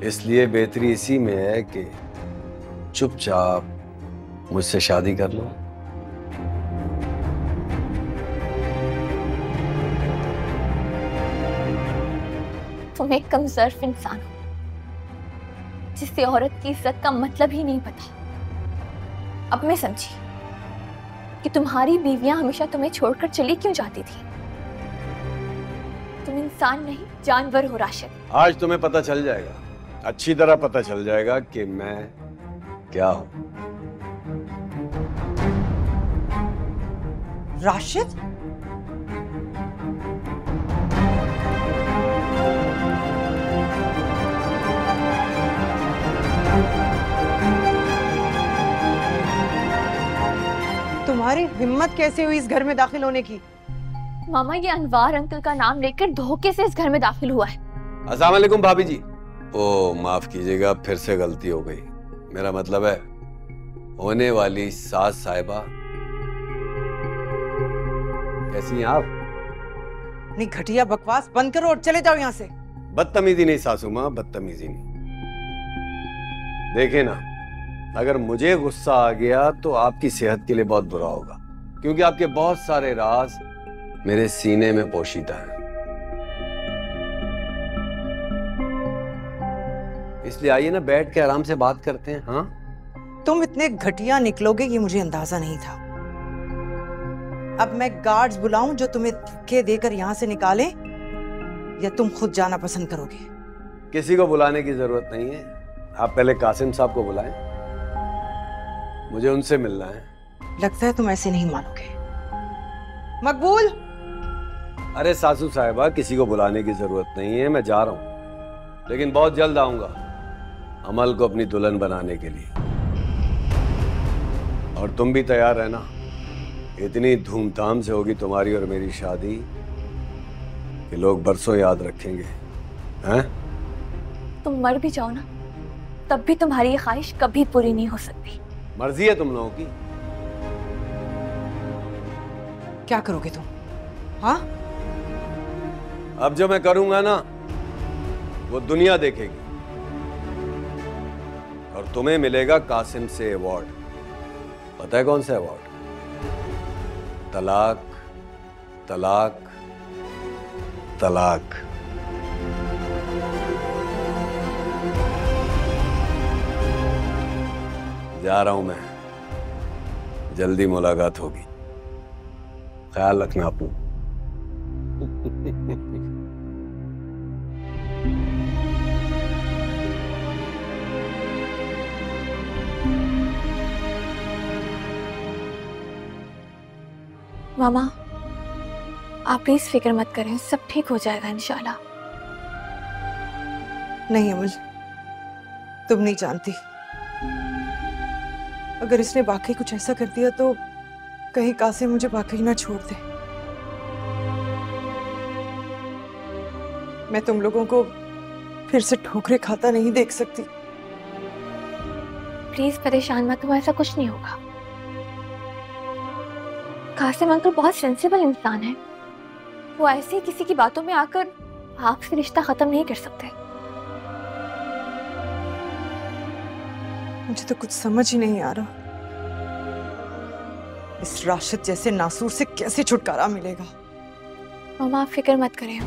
इसलिए बेहतरी इसी में है कि चुपचाप मुझसे शादी कर लो। तुम एक कमजोर इंसान हो जिससे औरत की इज्जत का मतलब ही नहीं पता। अब मैं समझी कि तुम्हारी बीवियां हमेशा तुम्हें छोड़कर चली क्यों जाती थी। तुम इंसान नहीं जानवर हो राशिद। आज तुम्हें पता चल जाएगा, अच्छी तरह पता चल जाएगा कि मैं क्या हूं। राशिद? तुम्हारी हिम्मत कैसे हुई इस घर में दाखिल होने की? मामा, ये अनवार अंकल का नाम लेकर धोखे से इस घर में दाखिल हुआ है। अस्सलाम वालेकुम भाभी जी। ओ माफ कीजिएगा, फिर से गलती हो गई। मेरा मतलब है होने वाली सास साहिबा। कैसी हैं आप? नहीं, घटिया बकवास बंद करो और चले जाओ यहाँ से। बदतमीजी नहीं सासू माँ, बदतमीजी नहीं। देखे ना, अगर मुझे गुस्सा आ गया तो आपकी सेहत के लिए बहुत बुरा होगा, क्योंकि आपके बहुत सारे राज मेरे सीने में पोशीदा हैं। इसलिए आइए ना, बैठ के आराम से बात करते हैं। हाँ, तुम इतने घटिया निकलोगे ये मुझे अंदाजा नहीं था। अब मैं गार्ड्स बुलाऊं जो तुम्हें धक्के देकर यहाँ से निकालें, या तुम खुद जाना पसंद करोगे? किसी को बुलाने की जरूरत नहीं है। आप पहले कासिम साहब को बुलाएं, मुझे उनसे मिलना है। लगता है तुम ऐसे नहीं मानोगे। मकबूल! अरे सासू साहिबा, किसी को बुलाने की जरूरत नहीं है, मैं जा रहा हूं, लेकिन बहुत जल्द आऊंगा अमल को अपनी दुल्हन बनाने के लिए। और तुम भी तैयार रहना, इतनी धूमधाम से होगी तुम्हारी और मेरी शादी कि लोग बरसों याद रखेंगे। हैं? तुम मर भी जाओ ना, तब भी तुम्हारी ये ख्वाहिश कभी पूरी नहीं हो सकती। मर्जी है तुम लोगों की। क्या करोगे तुम? हाँ? अब जो मैं करूंगा ना, वो दुनिया देखेगी, और तुम्हें मिलेगा कासिम से अवार्ड। पता है कौन सा अवार्ड? तलाक, तलाक, तलाक। जा रहा हूं मैं, जल्दी मुलाकात होगी। ख्याल रखना अपना। मामा, आप प्लीज फिक्र मत करें, सब ठीक हो जाएगा इंशाल्लाह। नहीं अमल, तुम नहीं जानती। अगर इसने वाकई कुछ ऐसा कर दिया तो कहीं कासिम मुझे वाकई ना छोड़ दे। मैं तुम लोगों को फिर से ठोकरे खाता नहीं देख सकती। प्लीज परेशान मत हो, ऐसा कुछ नहीं होगा। कासिम अंकल बहुत सेंसिबल इंसान है, वो ऐसे ही किसी की बातों में आकर आपसे रिश्ता खत्म नहीं कर सकते। मुझे तो कुछ समझ ही नहीं आ रहा, इस राशिद जैसे नासूर से कैसे छुटकारा मिलेगा। मामा आप फिक्र मत करें,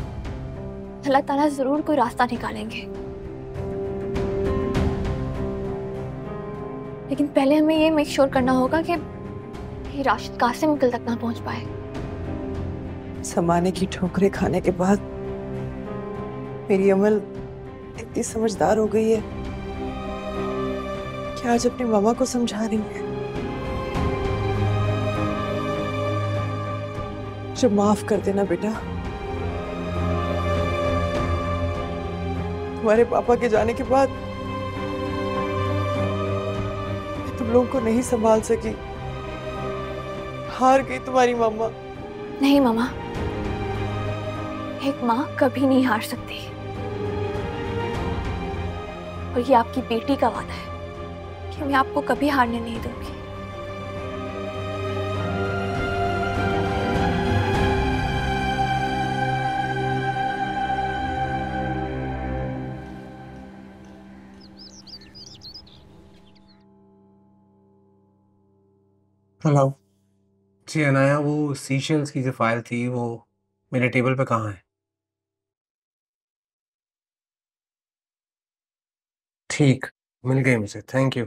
अल्लाह ताला जरूर कोई रास्ता निकालेंगे। लेकिन पहले हमें ये मेक श्योर करना होगा कि राशिद कासिम अंकल तक ना पहुंच पाए। समाने की ठोकरें खाने के बाद मेरी अमल इतनी समझदार हो गई है कि आज अपनी मामा को समझा रही है। मुझे माफ कर देना बेटा। तुम्हारे पापा के जाने के बाद मैं तुम लोगों को नहीं संभाल सकी, हार गई तुम्हारी मामा। नहीं मामा, एक माँ कभी नहीं हार सकती, और ये आपकी बेटी का वादा है कि मैं आपको कभी हारने नहीं दूंगी। हेलो जी अनाया, वो सीशेल्स की जो फाइल थी वो मेरे टेबल पे कहाँ है? ठीक, मिल गई मुझे, थैंक यू।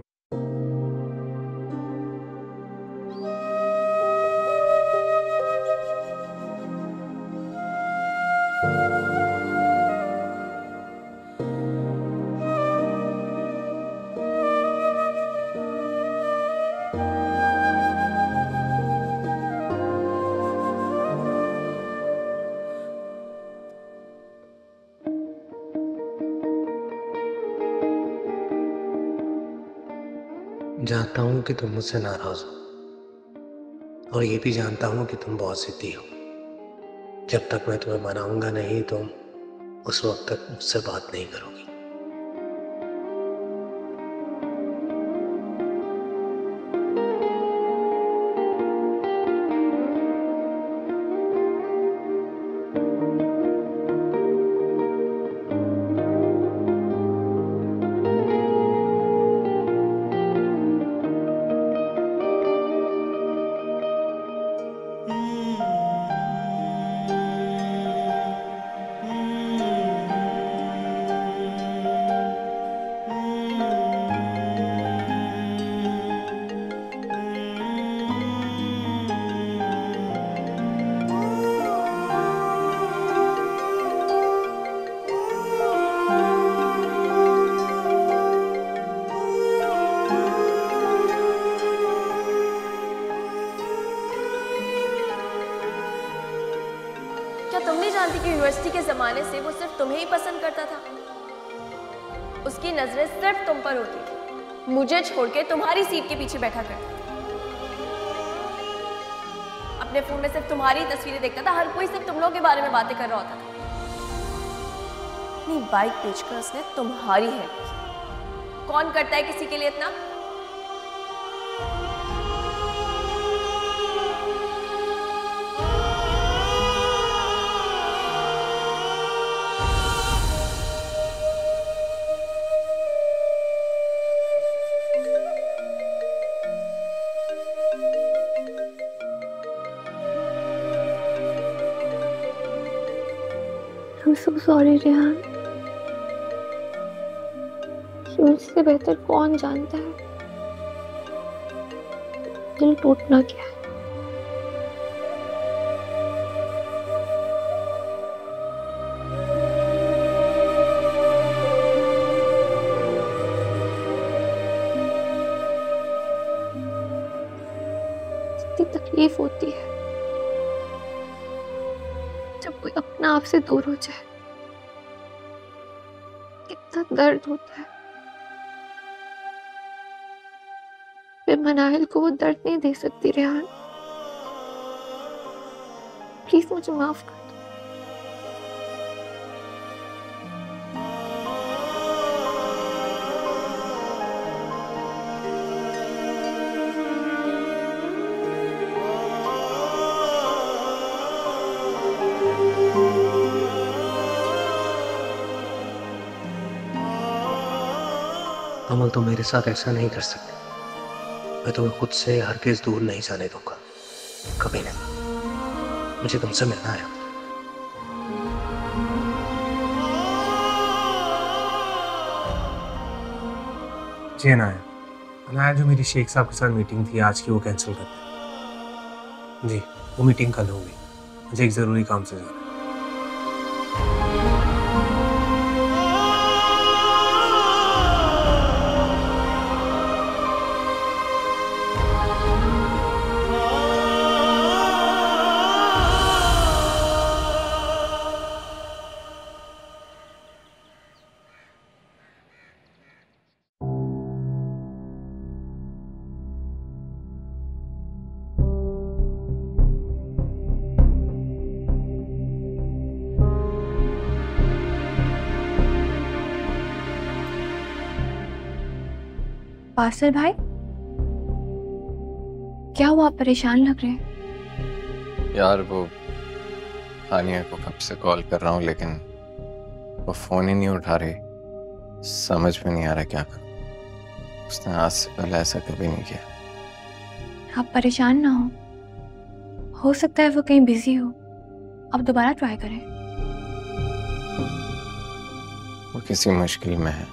जानता हूँ कि तुम मुझसे नाराज हो और ये भी जानता हूँ कि तुम बहुत जिद्दी हो। जब तक मैं तुम्हें मनाऊंगा नहीं, तुम उस वक्त तक मुझसे बात नहीं करोगी। क्या तुम नहीं जानती कि यूनिवर्सिटी के जमाने से वो सिर्फ तुम्हें ही पसंद करता था? उसकी नजरें सिर्फ तुम पर होती थी, मुझे छोड़ के तुम्हारी सीट के पीछे बैठा करता था। अपने फोन में सिर्फ तुम्हारी तस्वीरें देखता था, हर कोई सिर्फ तुम लोगों के बारे में बातें कर रहा होता था। अपनी बाइक बेचकर उसने तुम्हारी हेल्प की। कौन करता है किसी के लिए इतना? I'm so sorry, Rehan. मुझसे बेहतर कौन जानता है दिल टूटना क्या है। कितनी तकलीफ होती है जब कोई अपना आप से दूर हो जाए, कितना दर्द होता है। मैं मनाहिल को वो दर्द नहीं दे सकती रेहान। प्लीज मुझे माफ कर दो। अमल, तुम मेरे साथ ऐसा नहीं कर सकते। मैं तुम्हें खुद से हरगिज़ दूर नहीं जाने दूंगा, कभी नहीं। मुझे तुमसे मिलना है। जी अनाया, अनाया, जो मेरी शेख साहब के साथ मीटिंग थी आज की, वो कैंसिल कर दे। जी, वो मीटिंग कल होगी। मुझे एक ज़रूरी काम से जाना है। पासल भाई, क्या हुआ? आप परेशान लग रहे हैं। यार वो हानिया को कब से कॉल कर रहा हूँ लेकिन वो फोन ही नहीं उठा रही। समझ में नहीं आ रहा क्या करूँ। उसने आज से पहले ऐसा कभी नहीं किया। आप परेशान ना हो सकता है वो कहीं बिजी हो, आप दोबारा ट्राई करें। वो किसी मुश्किल में है,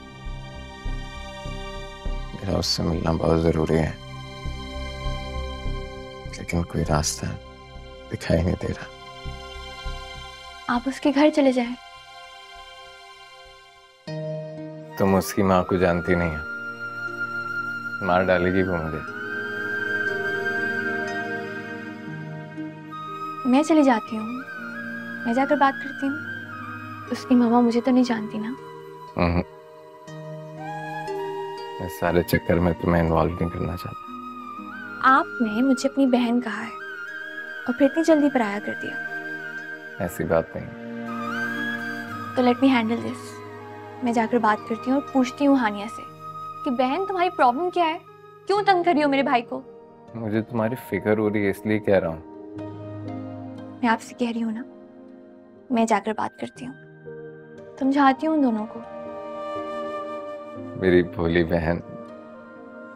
मेरा उससे मिलना बहुत जरूरी है, लेकिन कोई रास्ता दिखाई नहीं दे रहा। आप उसके घर चले जाएं। तुम उसकी माँ को जानती नहीं है, मार डालेगी वो मुझे। मैं चली जाती हूँ, मैं जाकर बात करती हूँ। उसकी मामा मुझे तो नहीं जानती ना। इस सारे चक्कर में तुम्हें इन्वॉल्व नहीं करना चाहता। आपने मुझे अपनी बहन कहा है और फिर इतनी जल्दी पराया कर दिया। ऐसी बात नहीं। तो लेट मी हैंडल दिस। मैं जाकर बात करती हूँ और पूछती हूँ हानिया से कि बहन तुम्हारी प्रॉब्लम क्या है, क्यों तंग कर रही हो मेरे भाई को। मुझे तुम्हारी फिक्र हो रही है इसलिए कह रहा हूँ। मैं आपसे कह रही हूँ ना, मैं जाकर बात करती हूँ, समझाती हूँ दोनों को। मेरी भोली बहन,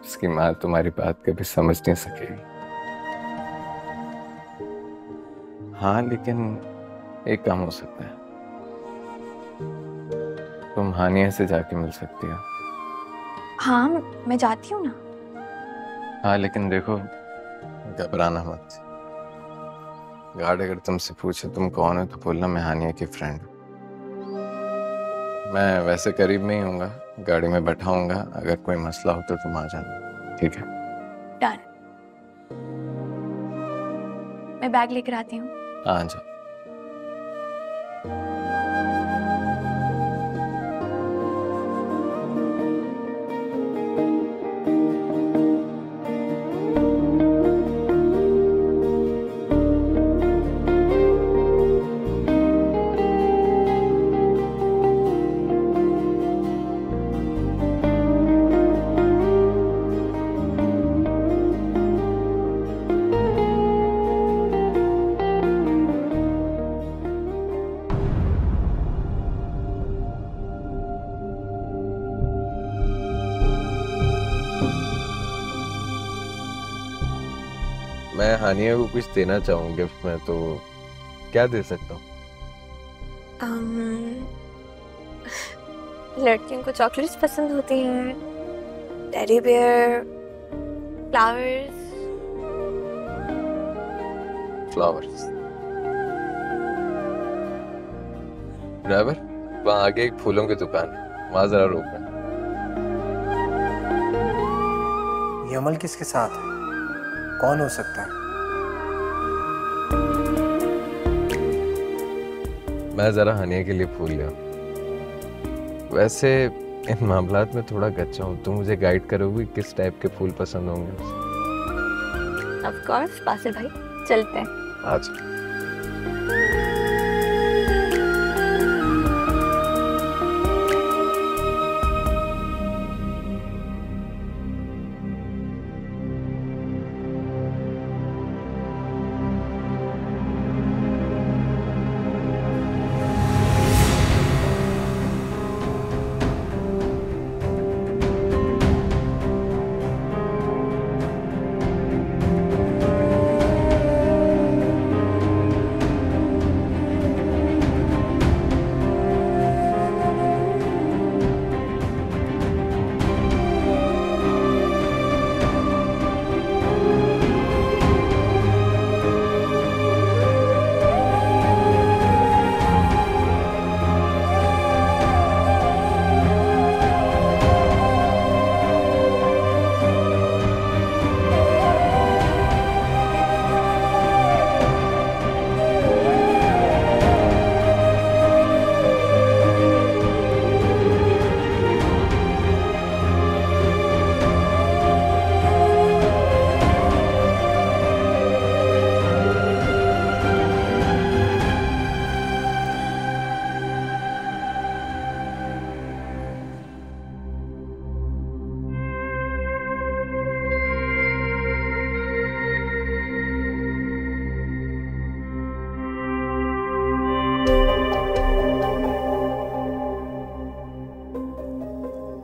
उसकी माँ तुम्हारी बात कभी समझ नहीं सकेगी। हाँ, लेकिन एक काम हो सकता है, तुम हानिया से जाके मिल सकती हो। हाँ, मैं जाती हूँ ना। हाँ, लेकिन देखो, घबराना मत। गार्ड अगर तुमसे पूछे तुम कौन हो तो बोलना मैं हानिया की फ्रेंड हूँ। मैं वैसे करीब में ही हूँगा, गाड़ी में बैठाऊंगा, अगर कोई मसला हो तो तुम आ जाना, ठीक है? डन। मैं बैग लेकर आती हूँ। आ जाओ। मैं हानिया को कुछ देना चाहूँ गिफ्ट में, तो क्या दे सकता हूँ? लड़कियों को चॉकलेट्स पसंद होती हैं, teddy bear, flowers. Flowers. Driver, वहाँ आगे एक फूलों की दुकान है, वहाँ जरा रोकना। ये अमल किसके साथ है? कौन हो सकता है? मैं जरा हानिया के लिए फूल ले आऊं। वैसे इन मामलात में थोड़ा गच्चा हूँ, तुम मुझे गाइड करोगी किस टाइप के फूल पसंद होंगे? ऑफ कोर्स बासिल भाई, चलते हैं। आज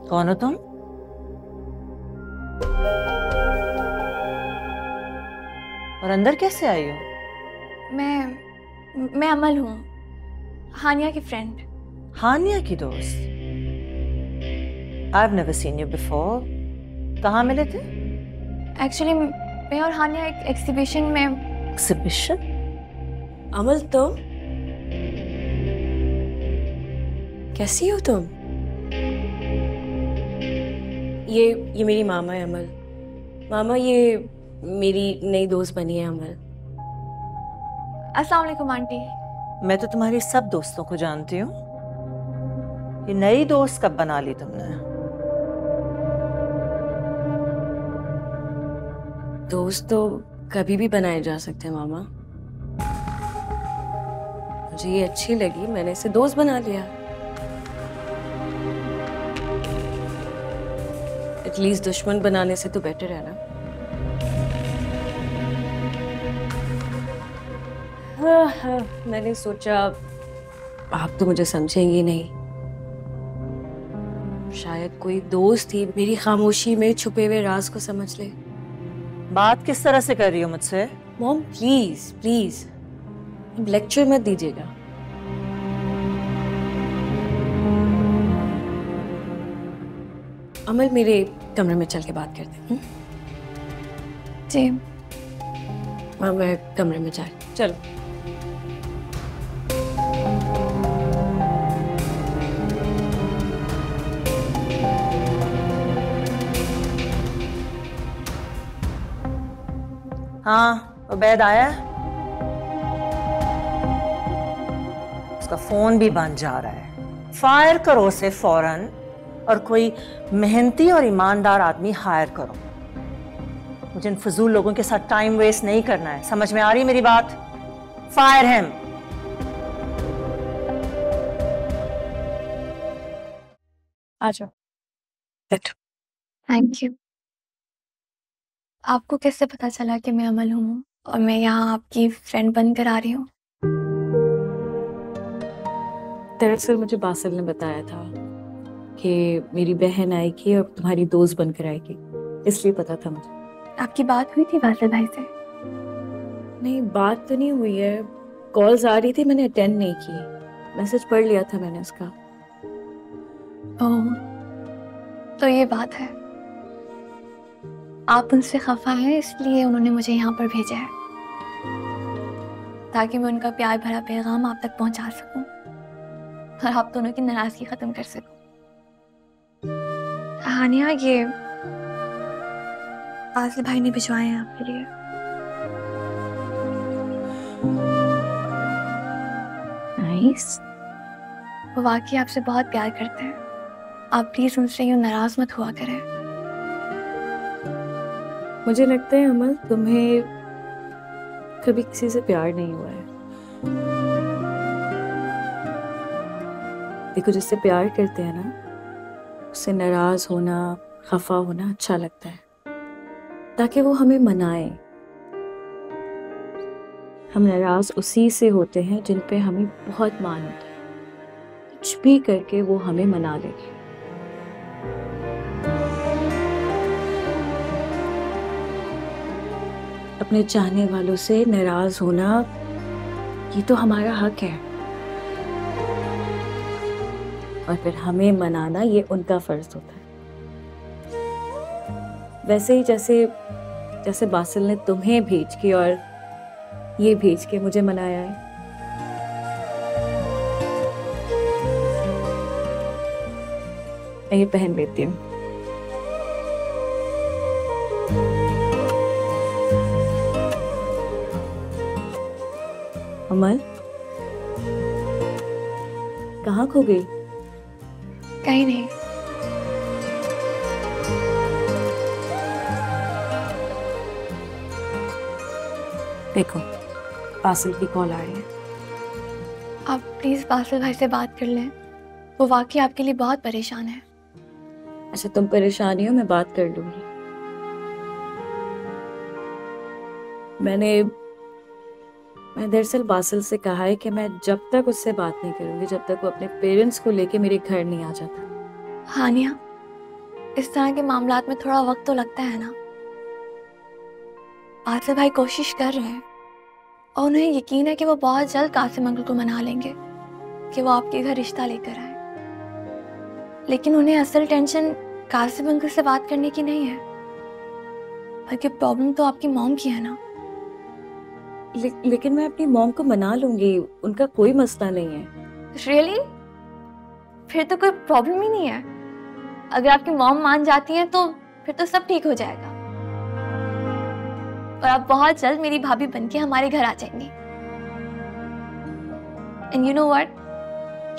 कौन हो तुम? और अंदर कैसे आई हो? मैं अमल हूँ, हानिया की फ्रेंड। हानिया की दोस्त? I've never seen you before. कहाँ मिले थे? एक्चुअली मैं और हानिया एक एग्जीबिशन में। एग्जीबिशन? अमल तुम कैसी हो तुम? ये मेरी मामा है अमल। मामा ये मेरी नई दोस्त बनी है अमल। अस्सलाम वालेकुम आंटी। मैं तो तुम्हारी सब दोस्तों को जानती हूँ। ये नई दोस्त कब बना ली तुमने? दोस्त तो कभी भी बनाए जा सकते हैं मामा। मुझे ये अच्छी लगी, मैंने इसे दोस्त बना लिया। एटलीस्ट दुश्मन बनाने से तो बेटर है ना। मैंने सोचा आप तो मुझे समझेंगी नहीं, शायद कोई दोस्त ही मेरी खामोशी में छुपे हुए राज को समझ ले। बात किस तरह से कर रही हो मुझसे? मॉम प्लीज प्लीज लेक्चर मत दीजिएगा। अमल मेरे कमरे में चल के बात करते हैं। जी। हाँ मैं कमरे में जा रही, चलो। हाँ, उबैद आया है? उसका फोन भी बंद जा रहा है। फायर करो उसे फौरन और कोई मेहनती और ईमानदार आदमी हायर करो। मुझे इन फजूल लोगों के साथ टाइम वेस्ट नहीं करना है। समझ में आ रही मेरी बात? Fire him. आ जाओ, बैठो। Thank you. आपको कैसे पता चला कि मैं अमल हूँ और मैं यहाँ आपकी फ्रेंड बनकर आ रही हूँ? दरअसल मुझे बासिल ने बताया था कि मेरी बहन आएगी और तुम्हारी दोस्त बनकर आएगी, इसलिए पता था मुझे। आपकी बात हुई थी बासिल भाई से? नहीं, बात तो नहीं हुई है। कॉल्स आ रही थी, मैंने अटेंड नहीं की। मैसेज पढ़ लिया था मैंने उसका। ओह, तो ये बात है। आप उनसे खफा हैं, इसलिए उन्होंने मुझे यहाँ पर भेजा है ताकि मैं उनका प्यार भरा पैगाम आप तक पहुँचा सकूं और आप दोनों की नाराजगी खत्म कर सकूं। हानिया, ये बासिल भाई ने भिजवाए हैं आपके लिए। नाइस। वो वाकई आपसे बहुत प्यार करते हैं। आप प्लीज उनसे यूं नाराज मत हुआ करें। मुझे लगता है अमल तुम्हें कभी किसी से प्यार नहीं हुआ है। देखो, जिससे प्यार करते हैं ना, उससे नाराज होना, खफा होना अच्छा लगता है, ताकि वो हमें मनाए। हम नाराज उसी से होते हैं जिन पे हमें बहुत मान होता है। कुछ भी करके वो हमें मना लेगी। अपने चाहने वालों से नाराज होना, ये तो हमारा हक है, और फिर हमें मनाना ये उनका फर्ज होता है। वैसे ही जैसे बासिल ने तुम्हें भेज के और ये भेज के मुझे मनाया है। मैं ये पहन लेती हूँ। अमल, कहाँ खो गई? कहीं नहीं। देखो, बासिल की कॉल आ रही है। आप प्लीज बासिल भाई से बात कर लें, वो वाकई आपके लिए बहुत परेशान है। अच्छा, तुम परेशान हो, मैं बात कर लूंगी। मैंने दरअसल बासिल से कहा है कि मैं जब तक उससे बात नहीं करूंगी जब तक वो अपने पेरेंट्स को लेके मेरे घर नहीं आ जाता। हानिया, इस तरह के मामलात में थोड़ा वक्त तो लगता है ना। आसिफ भाई कोशिश कर रहे हैं और उन्हें यकीन है कि वो बहुत जल्द कासिम अंकल को मना लेंगे कि वो आपके घर रिश्ता लेकर आए। लेकिन उन्हें असल टेंशन कासिम अंकल से बात करने की नहीं है, बल्कि प्रॉब्लम तो आपकी मॉम की है ना। लेकिन मैं अपनी मॉम को मना लूंगी, उनका कोई मसला नहीं है। रियली? फिर तो कोई प्रॉब्लम ही नहीं है। अगर आपकी मॉम मान जाती हैं तो फिर तो सब ठीक हो जाएगा और आप बहुत जल्द मेरी भाभी बनके हमारे घर आ जाएंगी। And you know what,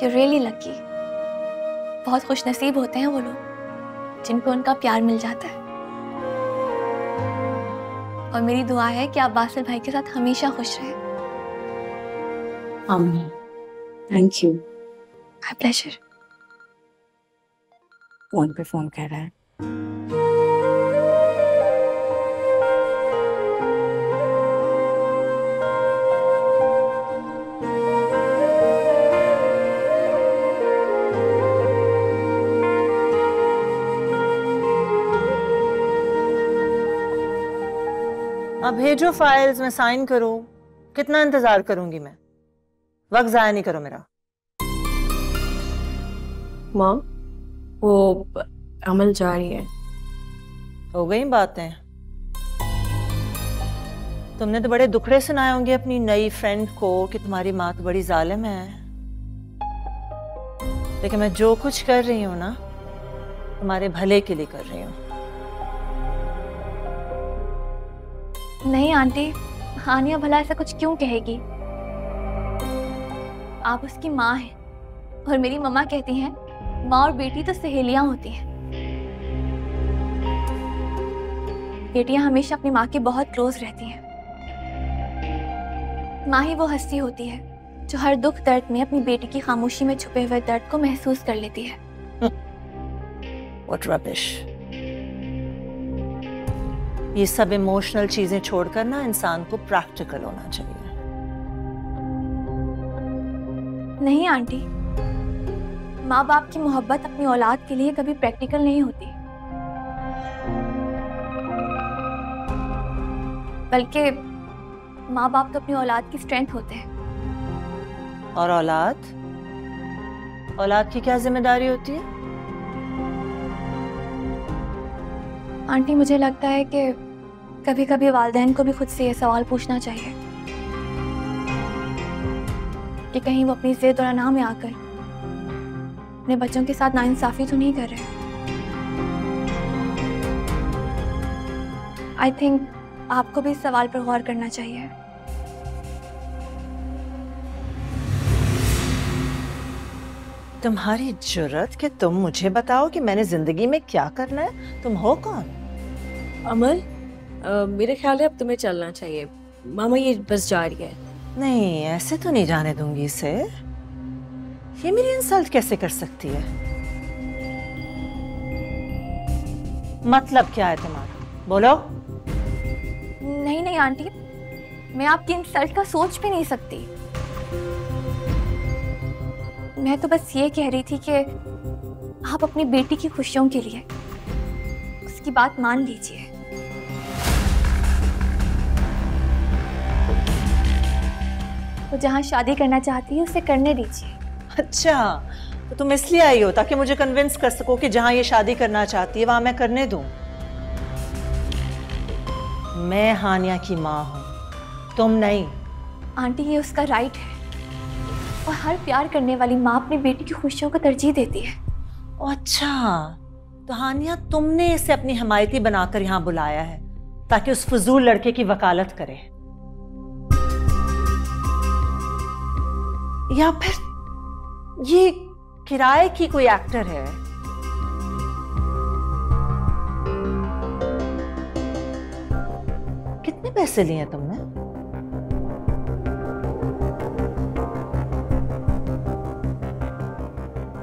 you really lucky. बहुत खुशनसीब होते हैं वो लोग जिनको उनका प्यार मिल जाता है। और मेरी दुआ है कि आप बासिल भाई के साथ हमेशा खुश रहें। आमीन। Thank you. My pleasure. Phone पे फोन कर रहा है। अब भेजो फाइल्स, मैं साइन करूं। कितना इंतजार करूंगी मैं? वक्त जाया नहीं करो मेरा। माँ, वो अमल जा रही है। हो गई बातें? तुमने तो बड़े दुखड़े सुनाए होंगे अपनी नई फ्रेंड को कि तुम्हारी माँ तो बड़ी जालिम है। लेकिन मैं जो कुछ कर रही हूँ ना, तुम्हारे भले के लिए कर रही हूँ। नहीं आंटी, हानिया भला ऐसा कुछ क्यों कहेगी? आप उसकी माँ हैं और मेरी मम्मा कहती हैं माँ और बेटी तो सहेलियां होती हैं। बेटियां हमेशा अपनी माँ के बहुत क्लोज रहती हैं। माँ ही वो हस्ती होती है जो हर दुख दर्द में अपनी बेटी की खामोशी में छुपे हुए दर्द को महसूस कर लेती है। What rubbish। ये सब इमोशनल चीजें छोड़कर ना इंसान को प्रैक्टिकल होना चाहिए। नहीं आंटी, माँ बाप की मोहब्बत अपनी औलाद के लिए कभी प्रैक्टिकल नहीं होती, बल्कि माँ बाप तो अपनी औलाद की स्ट्रेंथ होते हैं। और औलाद की क्या जिम्मेदारी होती है? आंटी, मुझे लगता है कि कभी कभी वालिदैन को भी खुद से ये सवाल पूछना चाहिए कि कहीं वो अपनी जिद और अना में आकर अपने बच्चों के साथ नाइंसाफी तो नहीं कर रहे। आई थिंक आपको भी इस सवाल पर गौर करना चाहिए। तुम्हारी जुर्रत कि तुम मुझे बताओ कि मैंने जिंदगी में क्या करना है? तुम हो कौन? अमल, मेरे ख्याल है अब तुम्हें चलना चाहिए। मामा ये बस जा रही है। नहीं, ऐसे तो नहीं जाने दूंगी इसे। ये मेरी इंसल्ट कैसे कर सकती है? मतलब क्या है तुम्हारा? बोलो। नहीं नहीं आंटी, मैं आपकी इंसल्ट का सोच भी नहीं सकती। मैं तो बस ये कह रही थी कि आप अपनी बेटी की खुशियों के लिए उसकी बात मान लीजिए। वो जहां शादी करना चाहती है उसे करने दीजिए। अच्छा, तो तुम इसलिए आई हो ताकि मुझे कन्विंस कर सको कि जहां ये शादी करना चाहती है वहां मैं करने दूं। मैं हानिया की माँ हूं, तुम नहीं। आंटी, ये उसका राइट है और हर प्यार करने वाली माँ अपनी बेटी की खुशियों को तरजीह देती है। अच्छा, तो हानिया तुमने इसे अपनी हमायती बनाकर यहाँ बुलाया है ताकि उस फजूल लड़के की वकालत करे, या फिर ये किराए की कोई एक्टर है? कितने पैसे लिए तुमने?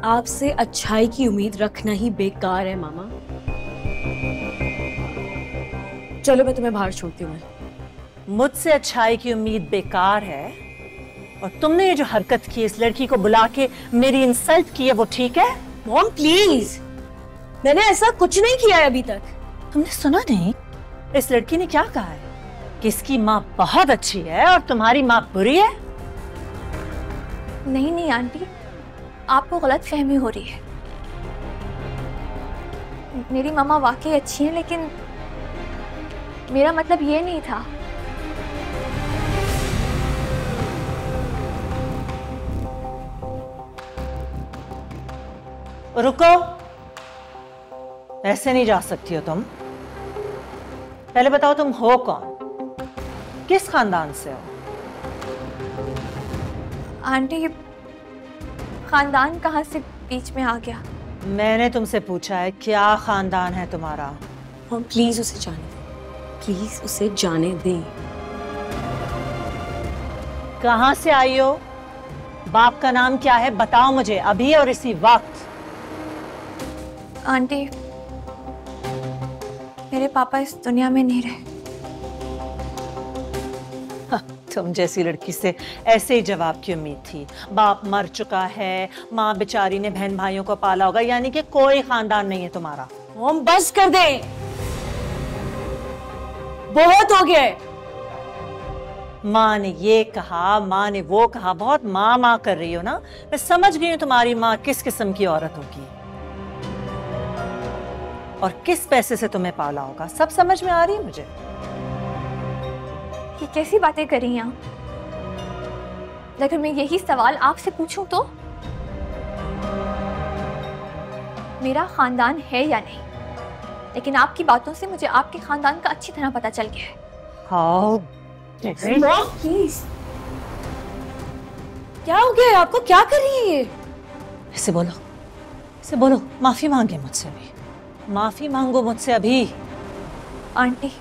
आपसे अच्छाई की उम्मीद रखना ही बेकार है मामा। चलो मैं तुम्हें बाहर छोड़ती हूँ। मुझसे अच्छाई की उम्मीद बेकार है और तुमने ये जो हरकत की, इस लड़की को बुला के मेरी इंसल्ट की है, वो ठीक है? मॉम प्लीज, मैंने ऐसा कुछ नहीं किया है अभी तक। तुमने सुना नहीं? इस लड़की ने क्या कहा है कि इसकी माँ बहुत अच्छी है और तुम्हारी माँ बुरी है? नहीं नहीं आंटी, आपको गलत फहमी हो रही है। मेरी मामा वाकई अच्छी है, लेकिन मेरा मतलब ये नहीं था। रुको, ऐसे नहीं जा सकती हो तुम। पहले बताओ तुम हो कौन, किस खानदान से हो? आंटी, खानदान कहाँ से बीच में आ गया? मैंने तुमसे पूछा है क्या खानदान है तुम्हारा। हम प्लीज उसे जाने दें, प्लीज उसे जाने दें। कहाँ से आई हो? बाप का नाम क्या है बताओ मुझे अभी और इसी वक्त। आंटी, मेरे पापा इस दुनिया में नहीं रहे। तुम जैसी लड़की से ऐसे ही जवाब की उम्मीद थी। बाप मर चुका है, माँ बेचारी ने बहन भाइयों को पाला होगा, यानी कि कोई खानदान नहीं है तुम्हारा। हम बस कर दे, बहुत हो गया। माँ ने ये कहा, माँ ने वो कहा, बहुत माँ माँ कर रही हो ना। मैं समझ गई हूँ तुम्हारी माँ किस किस्म की औरत होगी और किस पैसे से तुम्हें पाला होगा, सब समझ में आ रही है मुझे। ये कैसी बातें कर रही हैं आप? अगर मैं यही सवाल आपसे पूछूं तो मेरा खानदान है या नहीं, लेकिन आपकी बातों से मुझे आपके खानदान का अच्छी तरह पता चल गया है। हाँ, प्लीज, क्या हो गया है आपको? क्या कर रही है ये? ऐसे बोलो, ऐसे बोलो। माफी मांगे मुझसे अभी, माफी मांगो मुझसे अभी। आंटी,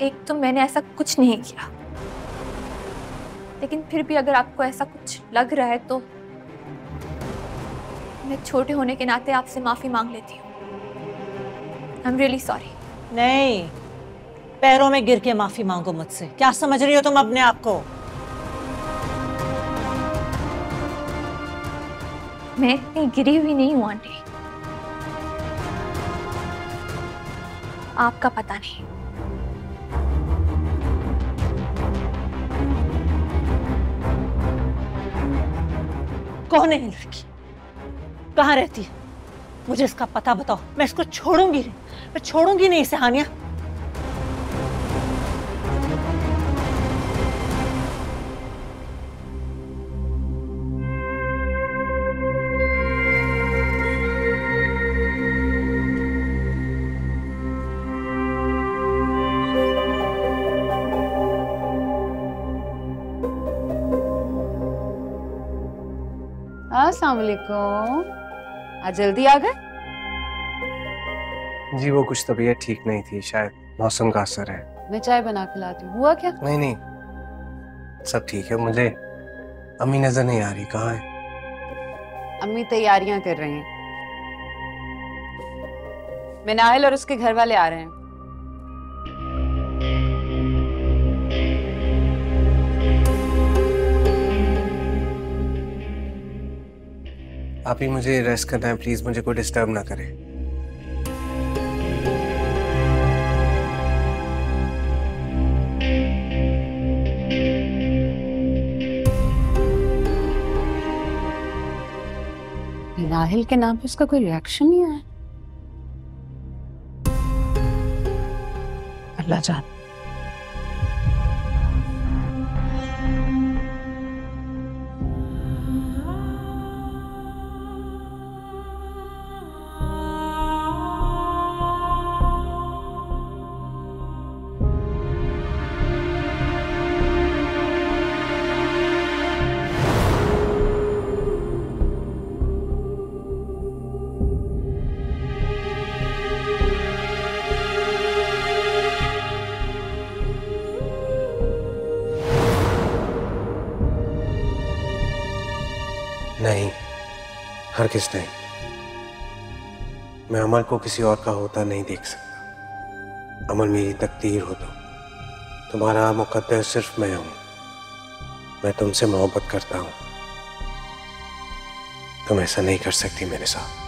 एक तो मैंने ऐसा कुछ नहीं किया, लेकिन फिर भी अगर आपको ऐसा कुछ लग रहा है तो मैं छोटे होने के नाते आपसे माफी मांग लेती हूँ। I am really sorry. नहीं, पैरों में गिर के माफी मांगो मुझसे। क्या समझ रही हो तुम अपने आप को? मैं इतनी गिरी हुई नहीं हूँ आंटी, आपका पता नहीं। कौन है ये लड़की? कहाँ रहती है? मुझे इसका पता बताओ। मैं इसको छोड़ूंगी नहीं, मैं छोड़ूंगी नहीं इसे। हानिया, अस्सलाम वालेकुम। आज जल्दी आ गए? जी वो कुछ तबीयत ठीक नहीं थी, शायद मौसम का असर है। मैं चाय बना के लाती हूँ। हुआ क्या? नहीं नहीं, सब ठीक है। मुझे अम्मी नजर नहीं आ रही, कहाँ है? अम्मी तैयारियां कर रही हैं। मैं नाहिल और उसके घर वाले आ रहे हैं। आप ही मुझे रेस्ट करना है, प्लीज मुझे कोई डिस्टर्ब ना करे। नाहिल के नाम पे उसका कोई रिएक्शन नहीं आया। अल्लाह जाने। नहीं, हरगिज़ नहीं। मैं अमल को किसी और का होता नहीं देख सकता। अमल मेरी तकदीर हो तो तुम्हारा मुकद्दर सिर्फ मैं हूं। मैं तुमसे मोहब्बत करता हूं, तुम ऐसा नहीं कर सकती मेरे साथ।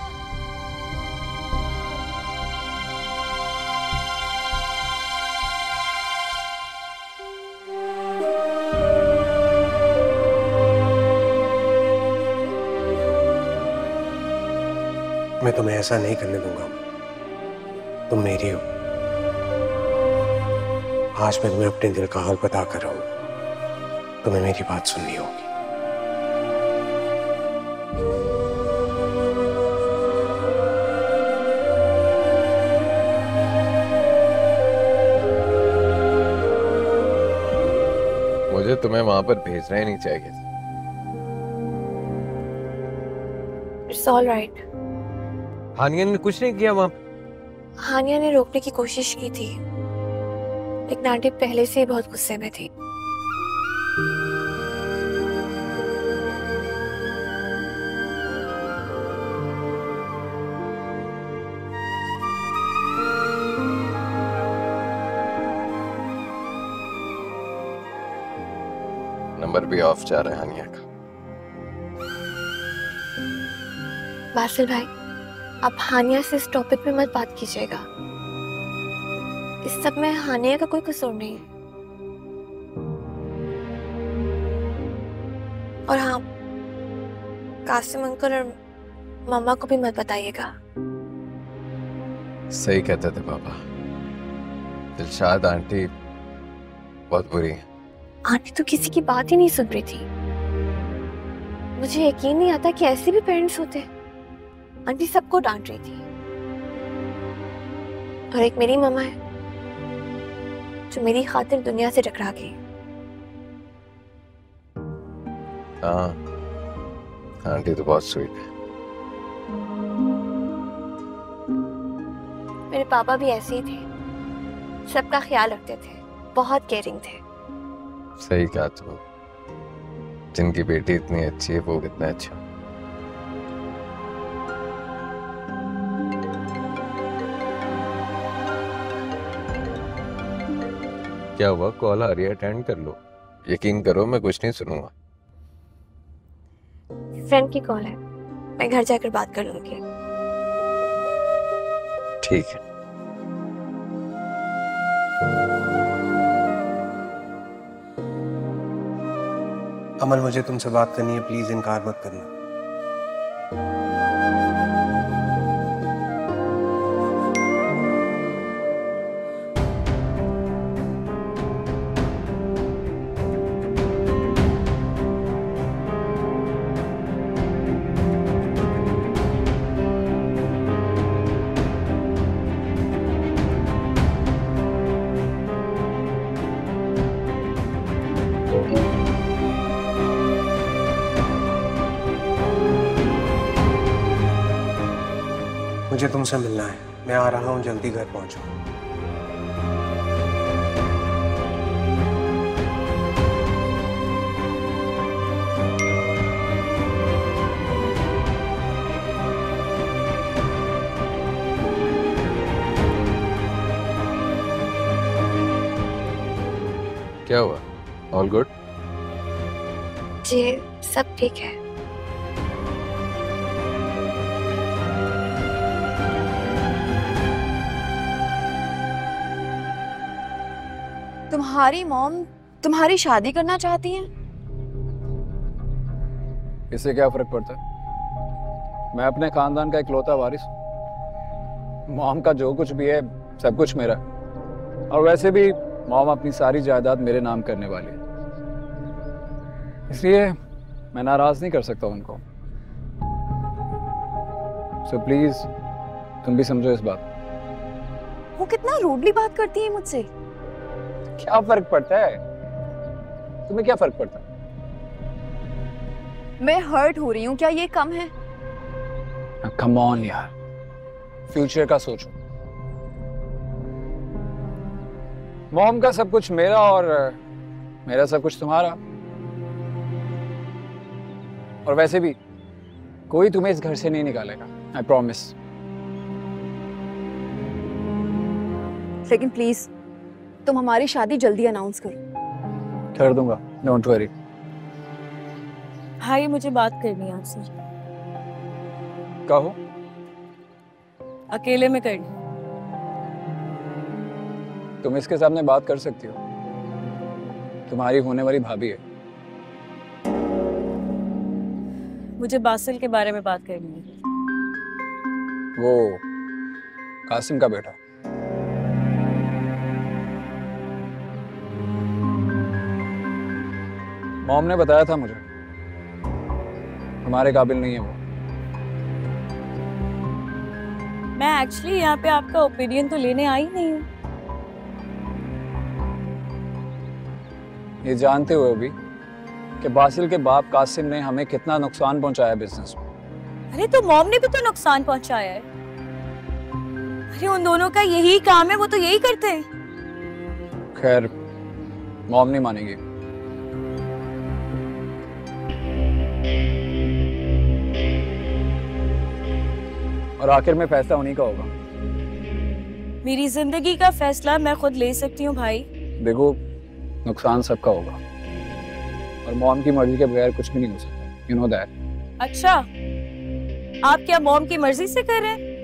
मैं तुम्हें ऐसा नहीं करने दूंगा। तुम मेरी हो। आज मैं तुम्हें अपने दिल का हाल बता कर रहा हूं। तुम्हें मेरी बात सुननी होगी। मुझे तुम्हें वहां पर भेजना ही नहीं चाहिए। It's all right. हानिया ने कुछ नहीं किया वहां पर। हानिया ने रोकने की कोशिश की थी, लेकिन आंटी पहले से ही बहुत गुस्से में थी। नंबर भी ऑफ जा रहा है हानिया का। बासिल भाई, आप हानिया से इस टॉपिक पे मत बात कीजिएगा। इस सब में हानिया का कोई कसूर नहीं है। और हाँ, कासिम अंकल और मम्मा को भी मत बताइएगा। सही कहते थे पापा। दिलशाद आंटी बहुत बुरी है। आंटी तो किसी की बात ही नहीं सुन रही थी। मुझे यकीन नहीं आता कि ऐसे भी पेरेंट्स होते हैं। आंटी सबको डांट रही थी। और एक मेरी मम्मा है जो मेरी खातिर दुनिया से टकरा गई। हाँ, आंटी तो बहुत स्वीट है। मेरे पापा भी ऐसे ही थे, सबका ख्याल रखते थे, बहुत केयरिंग थे। सही कहा तू। जिनकी बेटी इतनी अच्छी है वो कितना अच्छा। क्या हुआ? कॉल आ रही है, अटेंड कर लो। यकीन करो मैं कुछ नहीं सुनूंगा। फ्रेंड की कॉल है, मैं घर जाकर बात कर लूंगी। ठीक है। अमल, मुझे तुमसे बात करनी है, प्लीज इनकार मत करना। मुझे तुमसे मिलना है। मैं आ रहा हूँ, जल्दी घर पहुंचो। क्या हुआ? All good? जी सब ठीक है। तुम्हारी मॉम तुम्हारी शादी करना चाहती हैं? इससे क्या फर्क पड़ता है? मैं अपने खानदान का इकलौता वारिस हूँ। मॉम का जो कुछ भी है सब कुछ मेरा है। और वैसे भी मॉम अपनी सारी जायदाद मेरे नाम करने वाली है, इसलिए मैं नाराज नहीं कर सकता उनको। सो प्लीज तुम भी समझो इस बात। वो कितना रूडली बात करती है मुझसे। क्या फर्क पड़ता है? तुम्हें क्या फर्क पड़ता है? मैं हर्ट हो रही हूँ, क्या ये कम है? कम ऑन यार, फ्यूचर का सोचो। मॉम का सब कुछ मेरा और मेरा सब कुछ तुम्हारा। और वैसे भी कोई तुम्हें इस घर से नहीं निकालेगा, आई प्रॉमिस। लेकिन प्लीज तुम हमारी शादी जल्दी अनाउंस करो। कर दूंगा, डोंट वरी। भाई मुझे बात करनी है आपसे। कहो। अकेले में करनी। तुम इसके सामने बात कर सकती हो, तुम्हारी होने वाली भाभी है। मुझे बासिल के बारे में बात करनी है। वो कासिम का बेटा। मॉम ने बताया था मुझे, तुम्हारे काबिल नहीं है वो। मैं एक्चुअली यहाँ पे आपका ओपिनियन तो लेने आई नहीं हूँ। ये जानते हुए भी कि बासिल के बाप कासिम ने हमें कितना नुकसान पहुंचाया बिजनेस में। अरे तो मॉम ने भी तो नुकसान पहुंचाया है। अरे उन दोनों का यही काम है, वो तो यही करते हैं। खैर मॉम नहीं मानेगी। और आखिर में फैसला उन्हीं का होगा। मेरी जिंदगी का फैसला मैं खुद ले सकती हूँ भाई। देखो, नुकसान सबका होगा और मॉम की मर्जी के बगैर कुछ भी नहीं हो सकता। You know that. अच्छा, आप क्या मॉम की मर्जी से कर रहे हैं?